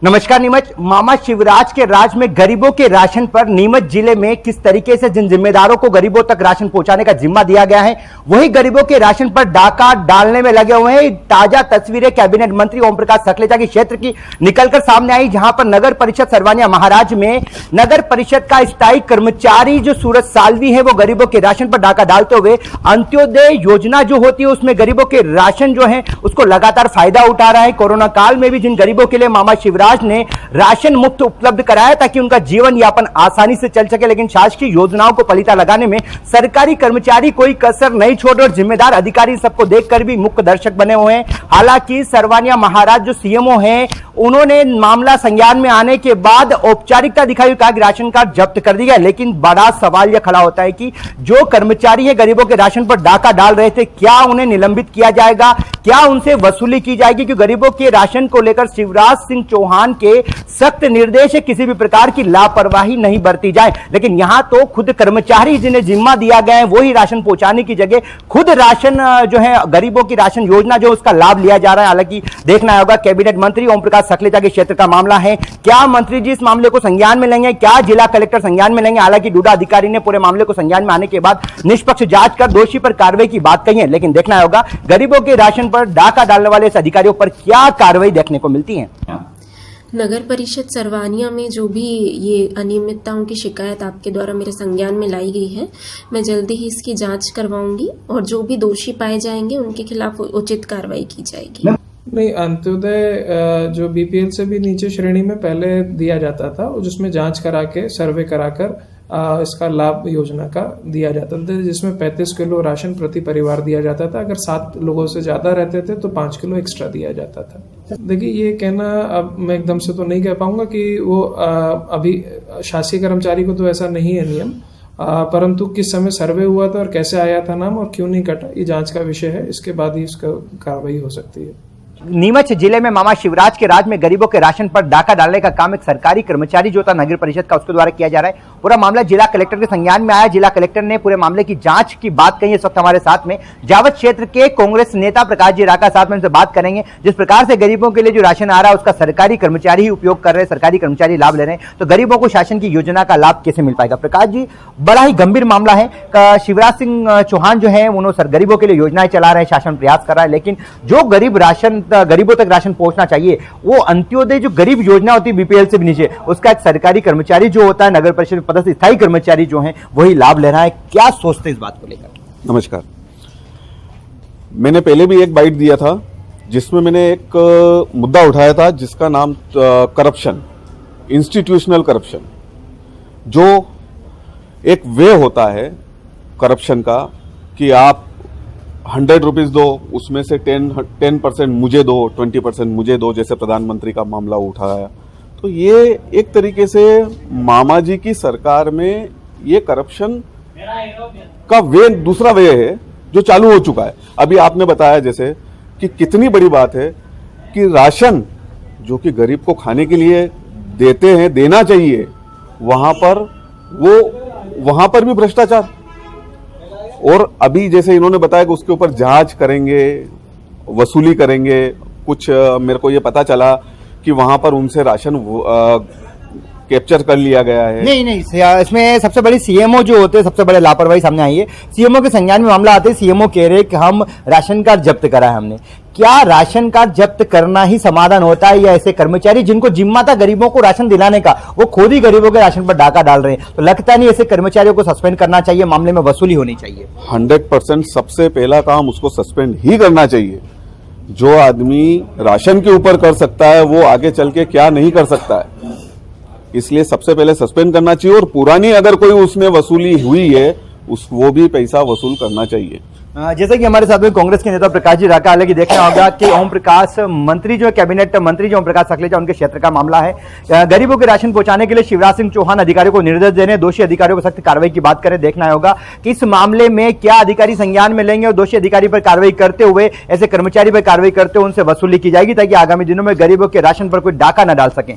नमस्कार। नीमच मामा शिवराज के राज में गरीबों के राशन पर नीमच जिले में किस तरीके से जिन जिम्मेदारों को गरीबों तक राशन पहुंचाने का जिम्मा दिया गया है, वही गरीबों के राशन पर डाका डालने में लगे हुए हैं। ताजा तस्वीरें कैबिनेट मंत्री ओम प्रकाश सकलेचा के क्षेत्र की निकलकर सामने आई, जहां पर नगर परिषद सरवानिया महाराज में नगर परिषद का स्थायी कर्मचारी जो सूरज सालवी है, वो गरीबों के राशन पर डाका डालते हुए अंत्योदय योजना जो होती है उसमें गरीबों के राशन जो है उसको लगातार फायदा उठा रहा है। कोरोना काल में भी जिन गरीबों के लिए मामा शिवराज ने राशन मुफ्त उपलब्ध कराया ताकि उनका जीवन यापन आसानी से चल सके, लेकिन शासकीय योजनाओं को पलीता लगाने में सरकारी कर्मचारी कोई कसर नहीं छोड़ रहे और जिम्मेदार अधिकारी सबको देखकर भी मुख्य दर्शक बने हुए हैं। हालांकि सरवानिया महाराज जो सीएमओ हैं, उन्होंने मामला संज्ञान में आने के बाद औपचारिकता दिखाई, कहा कि राशन कार्ड जब्त कर दिया, लेकिन बड़ा सवाल यह खड़ा होता है कि जो कर्मचारी है गरीबों के राशन पर डाका डाल रहे थे, क्या उन्हें निलंबित किया जाएगा, क्या उनसे वसूली की जाएगी? क्योंकि गरीबों के राशन को लेकर शिवराज सिंह चौहान के सख्त निर्देश है किसी भी प्रकार की लापरवाही नहीं बरती जाए, लेकिन यहां तो खुद कर्मचारी जिन्हें जिम्मा दिया गया है वही राशन पहुंचाने की जगह खुद राशन जो है गरीबों की राशन योजना जो उसका लाभ लिया जा रहा है। हालांकि देखना होगा, कैबिनेट मंत्री ओम प्रकाश सकलेचा के क्षेत्र का मामला है, क्या मंत्री जी इस मामले को संज्ञान में लेंगे, क्या जिला कलेक्टर संज्ञान में लेंगे? हालांकि डूडा अधिकारी ने पूरे मामले को संज्ञान में आने के बाद निष्पक्ष जांच कर दोषी पर कार्रवाई की बात कही है, लेकिन देखना होगा गरीबों के राशन पर डाका डालने वाले इस अधिकारियों पर क्या कार्रवाई देखने को मिलती है। नगर परिषद सरवानिया में जो भी ये अनियमितताओं की शिकायत आपके द्वारा मेरे संज्ञान में लाई गई है, मैं जल्दी ही इसकी जांच करवाऊंगी और जो भी दोषी पाए जाएंगे उनके खिलाफ उचित कार्रवाई की जाएगी। नहीं, अंत्योदय जो बीपीएल से भी नीचे श्रेणी में पहले दिया जाता था, जिसमें जांच करा के सर्वे कराकर इसका लाभ योजना का दिया जाता था, जिसमें 35 किलो राशन प्रति परिवार दिया जाता था। अगर 7 लोगों से ज्यादा रहते थे तो 5 किलो एक्स्ट्रा दिया जाता था। देखिए, ये कहना अब मैं एकदम से तो नहीं कह पाऊंगा कि वो अभी शासकीय कर्मचारी को तो ऐसा नहीं है नियम, परंतु किस समय सर्वे हुआ था और कैसे आया था नाम और क्यों नहीं कटा, ये जांच का विषय है। इसके बाद ही इसका कार्रवाई हो सकती है। नीमच जिले में मामा शिवराज के राज में गरीबों के राशन पर डाका डालने का काम एक सरकारी कर्मचारी जो था नगर परिषद का, उसके द्वारा किया जा रहा है। पूरा मामला जिला कलेक्टर के संज्ञान में आया। जिला कलेक्टर ने पूरे मामले की जांच की बात कही। इस वक्त हमारे साथ में जावद क्षेत्र के कांग्रेस नेता प्रकाश जी राका साथ में उनसे बात करेंगे। जिस प्रकार से गरीबों के लिए जो राशन आ रहा है उसका सरकारी कर्मचारी ही उपयोग कर रहे हैं, सरकारी कर्मचारी लाभ ले रहे हैं, तो गरीबों को शासन की योजना का लाभ कैसे मिल पाएगा? प्रकाश जी, बड़ा ही गंभीर मामला है। शिवराज सिंह चौहान जो है उन्होंने गरीबों के लिए योजनाएं चला रहे हैं, शासन प्रयास कर रहा है, लेकिन जो गरीबों तक राशन पहुंचना चाहिए वो अंत्योदय जो गरीब योजना होती है बीपीएल से भी नीचे, उसका एक सरकारी कर्मचारी जो होता है नगर परिषद पदस्थ स्थायी कर्मचारी जो है वही लाभ ले रहा है। क्या सोचते हैं इस बात को लेकर? नमस्कार। मैंने पहले भी एक बाइट दिया था जिसमें मैंने एक मुद्दा उठाया था जिसका नाम करप्शन, इंस्टीट्यूशनल करप्शन, जो एक वे होता है करप्शन का कि आप 100 रुपीज दो, उसमें से 10% मुझे दो, 20% मुझे दो, जैसे प्रधानमंत्री का मामला उठाया। तो ये एक तरीके से मामा जी की सरकार में ये करप्शन का वे दूसरा वे है जो चालू हो चुका है। अभी आपने बताया जैसे कि कितनी बड़ी बात है कि राशन जो कि गरीब को खाने के लिए देते हैं, देना चाहिए, वहां पर भी भ्रष्टाचार। और अभी जैसे इन्होंने बताया कि उसके ऊपर जांच करेंगे, वसूली करेंगे। कुछ मेरे को ये पता चला कि वहां पर उनसे राशन कैप्चर कर लिया गया है। नहीं, इसमें सबसे बड़ी सीएमओ जो होते हैं, सबसे बड़े लापरवाही सामने आई है। सीएमओ के संज्ञान में मामला आते हैं, सीएमओ कह रहे कि हम राशन कार्ड जब्त करा है हमने। क्या राशन कार्ड जब्त करना ही समाधान होता है, या ऐसे कर्मचारी जिनको जिम्मा था गरीबों को राशन दिलाने का, वो खुद ही गरीबों के राशन पर डाका डाल रहे हैं? तो लगता नहीं ऐसे कर्मचारियों को सस्पेंड करना चाहिए, मामले में वसूली होनी चाहिए। 100% सबसे पहला काम उसको सस्पेंड ही करना चाहिए। जो आदमी राशन के ऊपर कर सकता है वो आगे चल के क्या नहीं कर सकता है, इसलिए सबसे पहले सस्पेंड करना चाहिए। और पुरानी अगर कोई उसने वसूली हुई है वो भी पैसा वसूल करना चाहिए। जैसे कि हमारे साथ में कांग्रेस के नेता प्रकाश जी राका, हालांकि देखना होगा कि ओम प्रकाश मंत्री जो कैबिनेट मंत्री जो ओम प्रकाश सकलेचा, उनके क्षेत्र का मामला है। गरीबों के राशन पहुंचाने के लिए शिवराज सिंह चौहान अधिकारियों को निर्देश देने, दोषी अधिकारियों को सख्त कार्रवाई की बात करें। देखना होगा कि इस मामले में क्या अधिकारी संज्ञान में लेंगे और दोषी अधिकारी पर कार्रवाई करते हुए, ऐसे कर्मचारी पर कार्रवाई करते हुए उनसे वसूली की जाएगी ताकि आगामी दिनों में गरीबों के राशन पर कोई डाका न डाल सके।